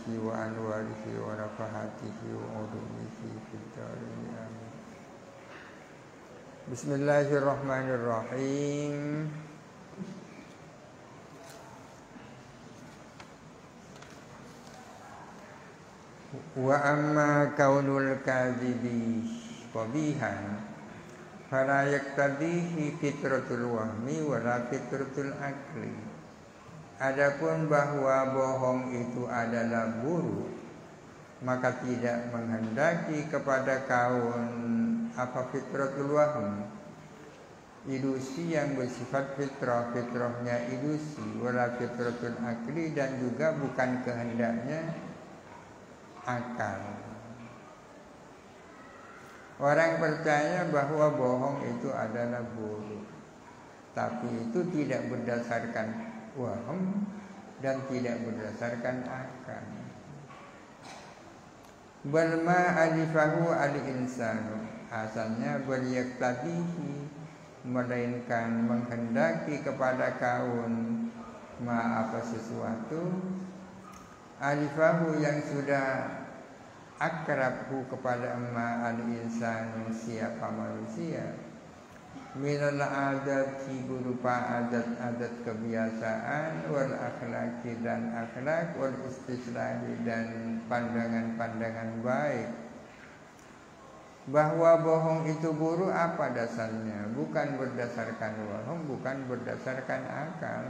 وأنواره ونفحاته وعلومه في الدارين آمين. بسم الله الرحمن الرحيم. وأما كون الكاذب قبيحا فلا يقتضيه fitratul wahmi wala fitratul akli. Adapun bahwa bohong itu adalah buruk, maka tidak menghendaki kepada kaun fitratul wahm, ilusi yang bersifat fitrah, fitrahnya ilusi, wala fitratul akli, dan juga bukan kehendaknya akal. Orang percaya bahwa bohong itu adalah buruk, tapi itu tidak berdasarkan waham dan tidak berdasarkan akal. Balma alifahu al-insanu, asalnya beryaktadihi, melainkan menghendaki kepada kaun apa sesuatu alifahu yang sudah akrabhu kepada al-insanu siapa manusia, minal adati berupa adat-adat kebiasaan, wal akhlaki dan akhlak, wal istislahi dan pandangan-pandangan baik. Bahwa bohong itu buruk apa dasarnya? Bukan berdasarkan waham, bukan berdasarkan akal,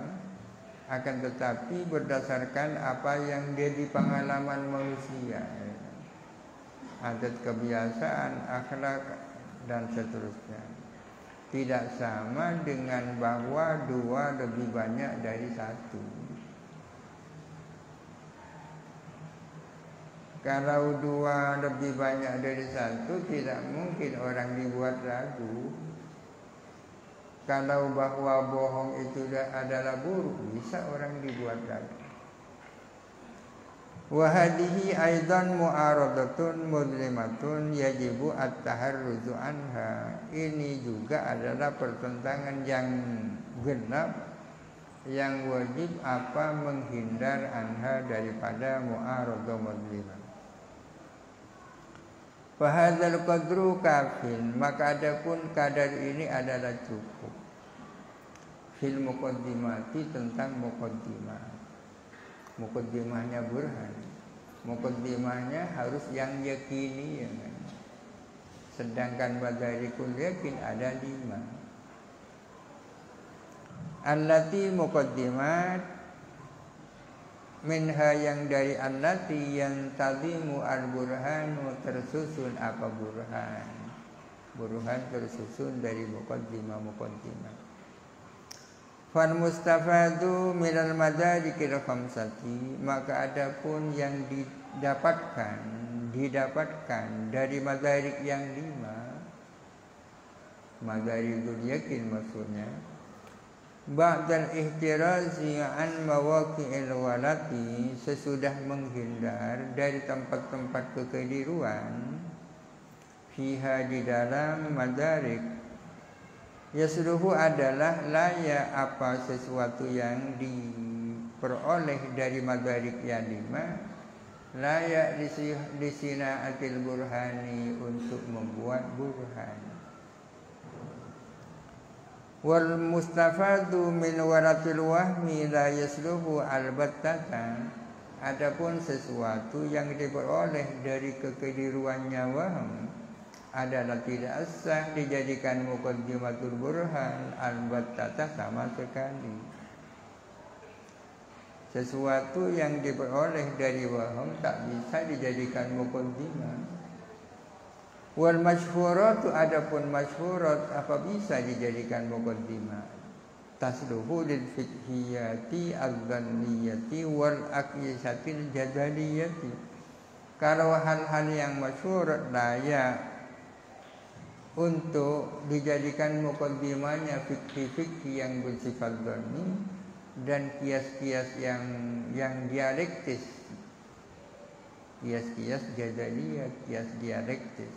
akan tetapi berdasarkan apa yang jadi pengalaman manusia, adat kebiasaan, akhlak dan seterusnya. Tidak sama dengan bahwa dua lebih banyak dari satu. Kalau dua lebih banyak dari satu, tidak mungkin orang dibuat ragu. Kalau bahwa bohong itu adalah buruk, bisa orang dibuat ragu. Wa hadhihi aidan mu'aradatun mudlimatun yajibu at-taharruzu anha. Ini juga adalah pertentangan yang genap yang wajib menghindar anha daripada mu'aradah mudlimah. Fa hadzal qadru kafin, maka adapun kadar ini adalah cukup. Fil muqaddimati, tentang muqaddimah. Muqaddimahnya burhan, muqaddimahnya harus yang yakini, ya kan? Sedangkan madarikul yakin ada 5. Allati muqaddimat, minha yang dari allati yang tazimu al-burhanu, tersusun apa burhan. Burhan tersusun dari muqaddimah. Fal mustafadu minal madarikil khamsati, maka adapun yang didapatkan dari madarik yang 5, madarikul yakin maksudnya, ba'dal ihtirazi an mawaqi'il walati, sesudah menghindar dari tempat-tempat kekeliruan, fiha di dalam madarik. Yasluhu adalah layak sesuatu yang diperoleh dari madarik yang 5, layak disinaatil burhani, untuk membuat burhan. Wal mustafadu min waratil wahmi la yasluhu albattatan, adapun sesuatu yang diperoleh dari kekeliruannya waham adalah tidak sah dijadikan muqaddimatul burhan albattata, sama sekali. Sesuatu yang diperoleh dari waham tak bisa dijadikan muqaddimah. Wal masyhuratu, adapun masyhurat apa bisa dijadikan muqaddimah. Tasluhu lil fiqhiyati al-dhanniyati wal aqyisatil jadaliyati. Kalau hal-hal yang masyhurat layak untuk dijadikan muqaddimahnya fikih-fikih yang bersifat dhanni dan kias-kias yang dialektis, kias-kias jadaliyah, kias dialektis.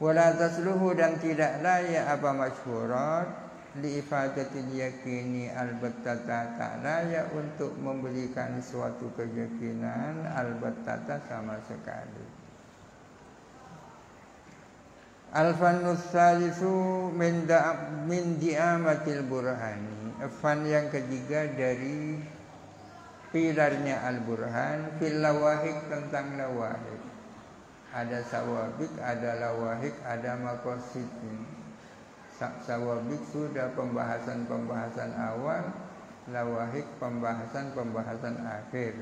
Wala tasluhu, dan tidak layak masyhurat liifadatil yakini albattata tak layak untuk memberikan suatu keyakinan albattata sama sekali. Al-fannus salisu min di'amatil burhani. Fan yang ketiga dari pilarnya al-burhan fil lawahik, tentang lawahik. Ada sawabik, ada lawahik, ada maqasid. Sawabik sudah pembahasan awal, lawahik pembahasan akhir.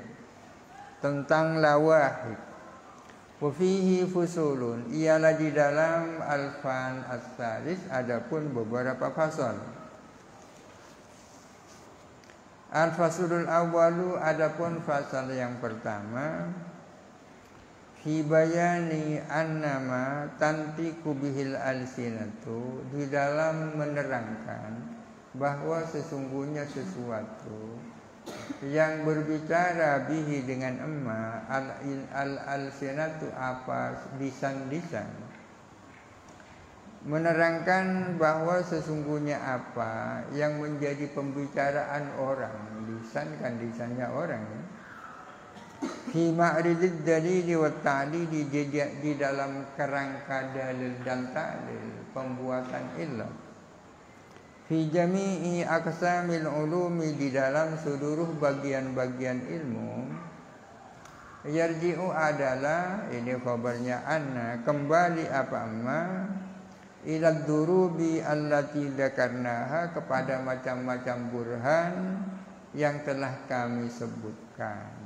Tentang lawahik, wa fihi fusulun, ialah di dalam al-fan as-salis adapun beberapa fasal. Al-fasulul awwalu, adapun fasal yang pertama, fi bayani annama tantiqu bihil alsinatu, di dalam menerangkan bahwa sesungguhnya sesuatu yang berbicara bihi dengan emma al-alsinatu apa lisan-lisan, menerangkan bahwa sesungguhnya apa yang menjadi pembicaraan orang, lisan kan lisannya orang ya. Fi ma'ridid dalili wa ta'lili, di dalam kerangka dalil dan ta'lil, pembuatan illah. Fi jami'i aqsamil ulumi, di dalam seluruh bagian-bagian ilmu. Yarji'u adalah, ini khabarnya anna, kembali apa amma, ila durubi allati dzakarnaha, kepada macam-macam burhan yang telah kami sebutkan.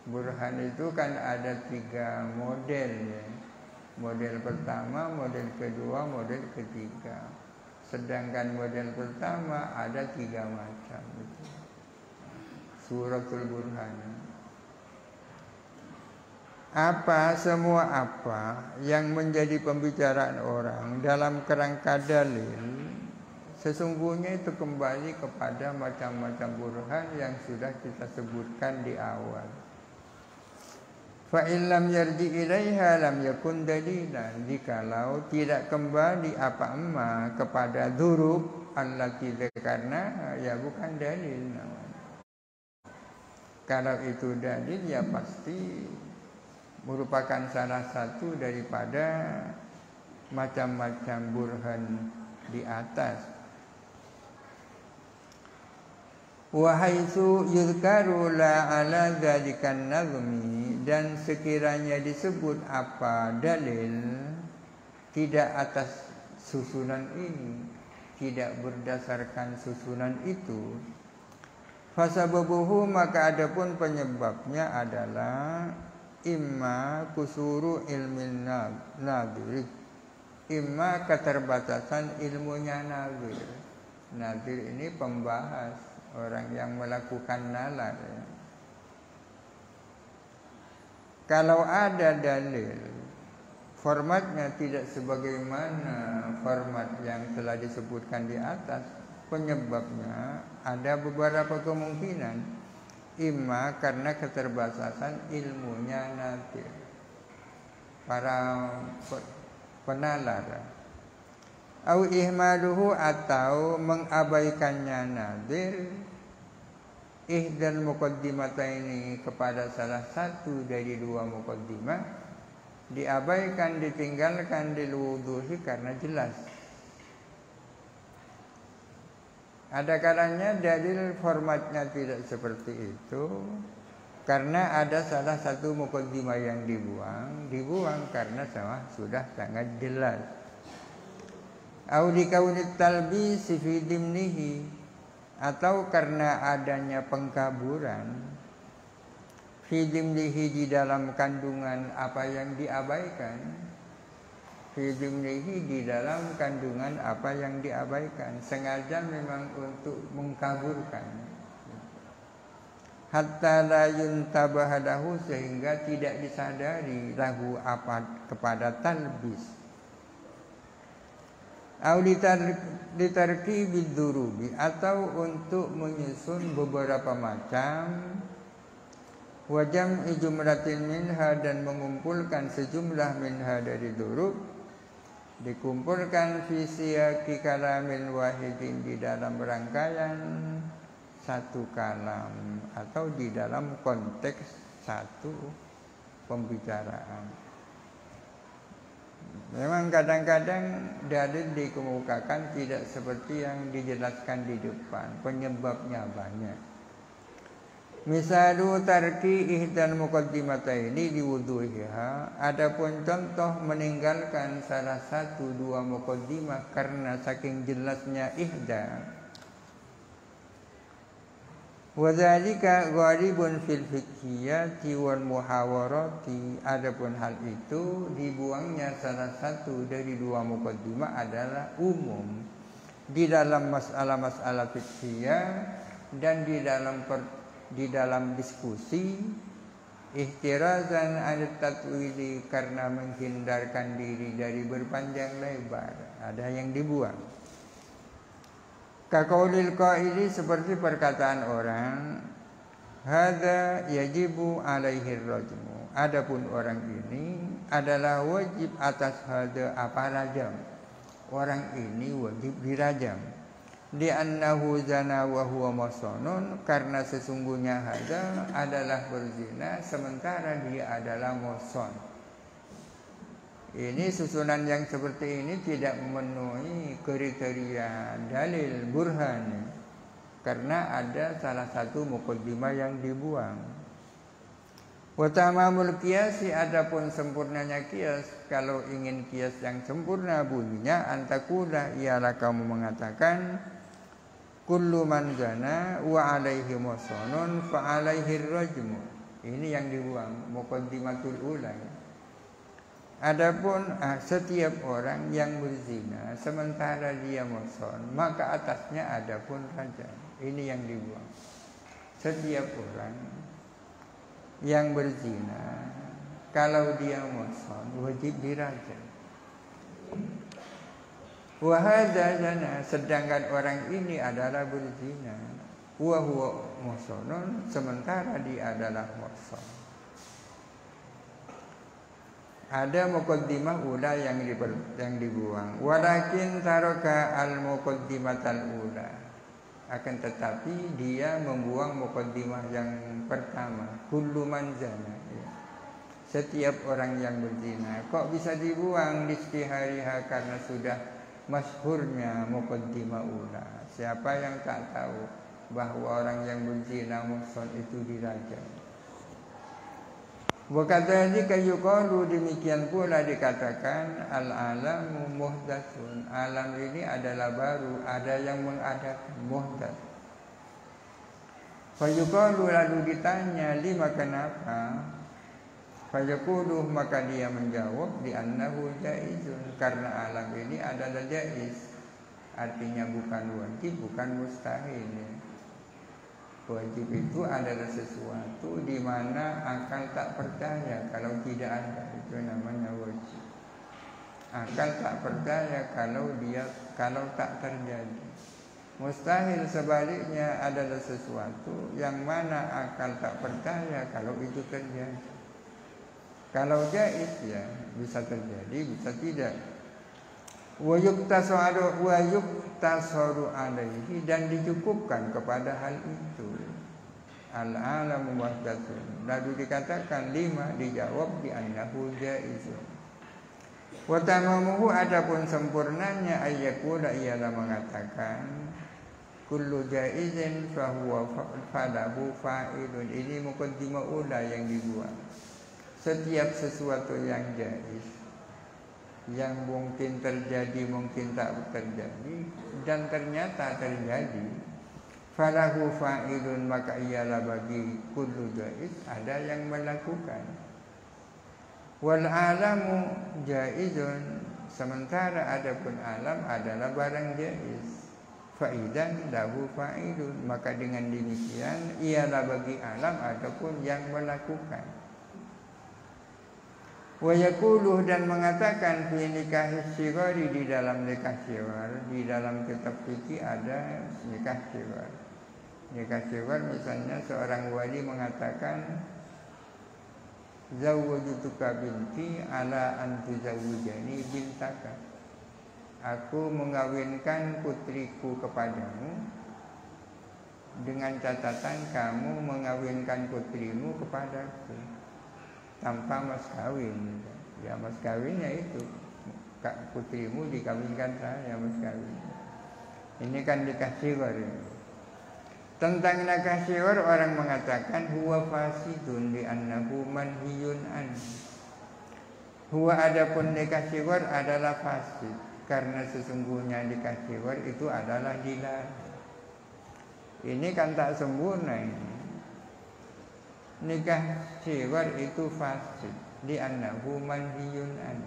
Burhan itu kan ada 3 model ya. Model pertama, model kedua, model ketiga. Sedangkan model pertama ada 3 macam itu. Suratul Burhan. Apa, semua apa yang menjadi pembicaraan orang dalam kerangka dalil, sesungguhnya itu kembali kepada macam-macam burhan yang sudah kita sebutkan di awal. Fa in lam yarji ilaiha lam yakun dalilan, jikalau tidak kembali apa emma kepada dzurub allati dzakarna, ya bukan dalil namanya. Kalau itu dalil ya pasti merupakan salah satu daripada macam-macam burhan di atas. Wa haitsu yuzkaru la ala dzalikan nazmi, dan sekiranya disebut apa dalil tidak atas susunan ini, tidak berdasarkan susunan itu, fasababuhu, maka adapun penyebabnya adalah imma kusuru ilmin nadir, imma keterbatasan ilmunya nadir. Nadir ini pembahas, orang yang melakukan nalar ya. Kalau ada dalil formatnya tidak sebagaimana format yang telah disebutkan di atas, penyebabnya ada beberapa kemungkinan. Imma karena keterbatasan ilmunya nadir, para penalar, au ihmaluhu, atau mengabaikannya nadir, ihdal muqaddimataini, kepada salah satu dari 2 muqaddimah, diabaikan, ditinggalkan lil wuduhi, karena jelas. Ada kalanya dalil formatnya tidak seperti itu karena ada salah satu muqaddimah yang dibuang karena sudah sangat jelas. Au likaunit talbis fi dimnihi, atau karena adanya pengkaburan fi dimnihi, di dalam kandungan apa yang diabaikan. Fi dimnihi, di dalam kandungan apa yang diabaikan, sengaja memang untuk mengkaburkan. Hatta la yuntabah lahu, sehingga tidak disadari lahu apa kepada talbis. Au litarkibi durubi, atau untuk menyusun beberapa macam, wa jam'i jumlatin minha, dan mengumpulkan sejumlah minha dari durub, dikumpulkan fi siyaqi kalamin wahidin, di dalam rangkaian satu kalam atau di dalam konteks satu pembicaraan. Memang kadang-kadang dalil dikemukakan tidak seperti yang dijelaskan di depan, penyebabnya banyak. Misalu tarki ihdal muqaddimataini diwuduhiha, adapun contoh meninggalkan salah satu dua muqaddimah karena saking jelasnya ihda. Wa dzalika ghalibun fil fiqhiyati wal muhawarati, adapun hal itu dibuangnya salah satu dari dua muqaddimah adalah umum di dalam masalah-masalah fiqhiyah dan di dalam diskusi, ihtirazan an tatwili, karena menghindarkan diri dari berpanjang lebar, ada yang dibuang. Kaqaulil qaili, seperti perkataan orang, hadza yajibu alaihi rajmu, adapun orang ini adalah wajib atas hadza apa rajam, orang ini wajib dirajam. Li'annahu zana wa huwa muhsanun, karena sesungguhnya hadza adalah berzina sementara dia adalah muhsan. Ini susunan yang seperti ini tidak memenuhi kriteria dalil burhan, karena ada salah satu muqaddimah yang dibuang. Wa tamamul qiyasi, adapun sempurnanya qiyas, kalau ingin qiyas yang sempurna bunyinya antakula, ialah kamu mengatakan kullu man zana wa alaihi muhsanun fa alaihi rajmu. Ini yang dibuang, muqaddimatul ula. Adapun setiap orang yang berzina sementara dia muhsan, maka atasnya adapun rajam. Ini yang dibuang. Setiap orang yang berzina kalau dia muhsan wajib dirajam. Wa hadza zana, sedangkan orang ini adalah berzina, wa huwa muhsanun, sementara dia adalah muhsan. Ada muqaddimah ula yang dibuang. Walakin taraka al muqaddimatal ula, akan tetapi dia membuang muqaddimah yang pertama, kullu man zana, ya. Setiap orang yang berzina. Kok bisa dibuang di istihariha? Karena sudah masyhurnya muqaddimah ula. Siapa yang tak tahu bahwa orang yang berzina muhsan itu dirajam. Wa kadzalika yuqalu, demikian pula dikatakan al-alamu muhdatsun, alam ini adalah baru, ada yang mengadakan, muhdatsy. Fa yuqalu, lalu ditanya, lima, kenapa? Fa yaqulu, maka dia menjawab, di annahu jaizun, karena alam ini adalah jaiz, artinya bukan wajib, bukan mustahil. Wajib itu adalah sesuatu di mana akal tak percaya kalau tidak ada, itu namanya wajib. Akal tak percaya kalau tak terjadi. Mustahil sebaliknya adalah sesuatu yang mana akal tak percaya kalau itu terjadi. Kalau jaiz ya bisa terjadi, bisa tidak. Wa yuktasaru alaihi, dan dicukupkan kepada hal itu. Al-alamu muhdatsun, lalu dikatakan lima, dijawab di annahu jaizun. Wa tamamuhu, adapun sempurnanya ayyakula, ialah mengatakan kullu jaizin fahuwa falahu fa'ilun. Ini muqaddimah ula yang dibuat. Setiap sesuatu yang jaiz, yang mungkin terjadi, mungkin tak terjadi, dan ternyata terjadi, falahu fa'ilun, maka ialah bagi kullu jaiz ada yang melakukan. Wal alamu jaizun, sementara adapun alam adalah barang jaiz, fa'idan lahu fa'ilun, maka dengan demikian ialah bagi alam ataupun yang melakukan. Wa yaqulu, dan mengatakan fi nikah syirari, di dalam nikah syirar, di dalam kitab fikih ada nikah syirar. Nikah syirar misalnya seorang wali mengatakan zawwajtuka binti ala an tuzawwijani bintaka. aku mengawinkan putriku kepadamu dengan catatan kamu mengawinkan putrimu kepadaku tanpa mas kawin. Ya mas kawinnya itu putrimu dikawinkan saya mas kawin. Ini kan nikah siwar. Tentang nikah siwar orang mengatakan huwa fasidun li annahu manhiyun an. Huwa adapun nikah siwar adalah fasid karena sesungguhnya nikah siwar itu adalah dilarang. Ini kan tak sempurna ini. Nikah siwar itu fasid li annahu manhiyun an.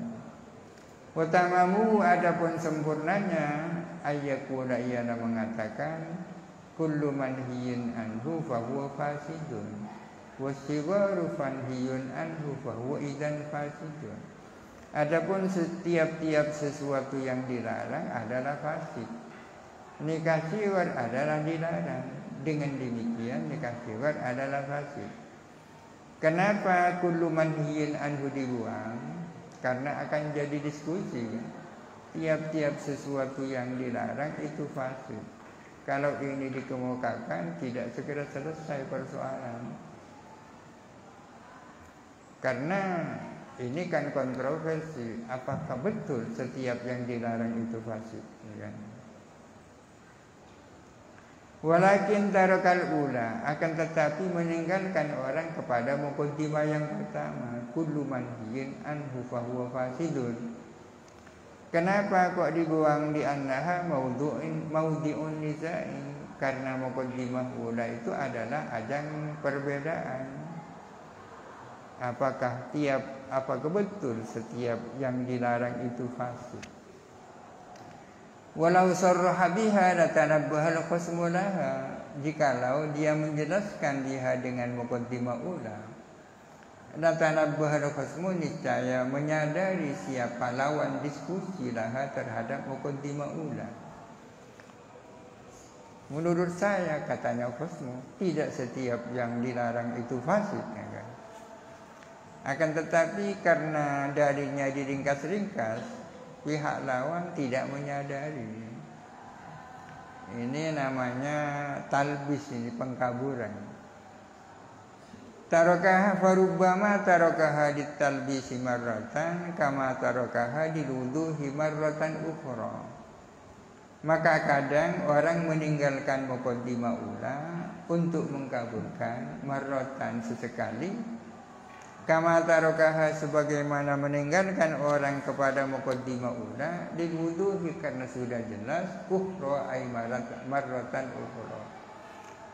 Wa tamamu adapun sempurnanya ayyakuna iyana mengatakan kullu manhiyin anhu fa huwa fasidun wa siwaru fanhiyun anhu fa huwa idzan fasidun. Adapun setiap-tiap sesuatu yang dilarang adalah fasid. Nikah siwar adalah dilarang. Dengan demikian nikah siwar adalah fasid. Kenapa kullu manhiyin anhu dibuang? Karena akan jadi diskusi kan? Tiap-tiap sesuatu yang dilarang itu fasid. Kalau ini dikemukakan tidak segera selesai persoalan. Karena ini kan kontroversi. Apakah betul setiap yang dilarang itu fasid? Ya kan? Walakin tarakal ula, akan tetapi meninggalkan orang kepada muqaddimah yang pertama, kullu manhiyin anhu fa huwa fasidun. Kenapa kok dibuang di annaha maudhi'un niza'in? Karena muqaddimah ula itu adalah ajang perbedaan. Apakah betul setiap yang dilarang itu fasid? Walau sarraha biha latanabbahal khusmu laha. Jikalau dia menjelaskan biha dengan muqaddimah ula, latanabbahal khusmu niscaya menyadari siapa lawan diskusi laha terhadap muqaddimah ula. Menurut saya katanya khusmu, tidak setiap yang dilarang itu fasid ya kan? Akan tetapi karena dalilnya diringkas-ringkas, pihak lawan tidak menyadari. Ini namanya talbis, ini pengkaburan. Tarakaha farubbama tarakaha ditalbisi marratan kama tarakaha diluduhi marratan ukhra. Maka kadang orang meninggalkan muqaddimah ula untuk mengkaburkan marratan sesekali, kama tarakaha sebagaimana meninggalkan orang kepada muqaddimah ula diwuduhi karena sudah jelas ukhra ay marratan ukhra.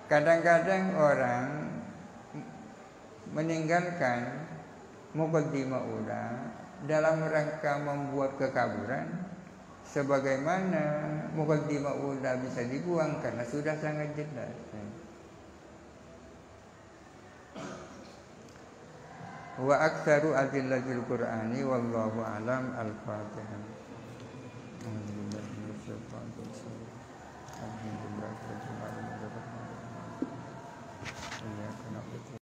Kadang-kadang orang meninggalkan muqaddimah ula dalam rangka membuat kekaburan, sebagaimana muqaddimah ula bisa dibuang karena sudah sangat jelas. Wa aktsaru adillatil Qur'ani wallahu alam. Al-Fatihah.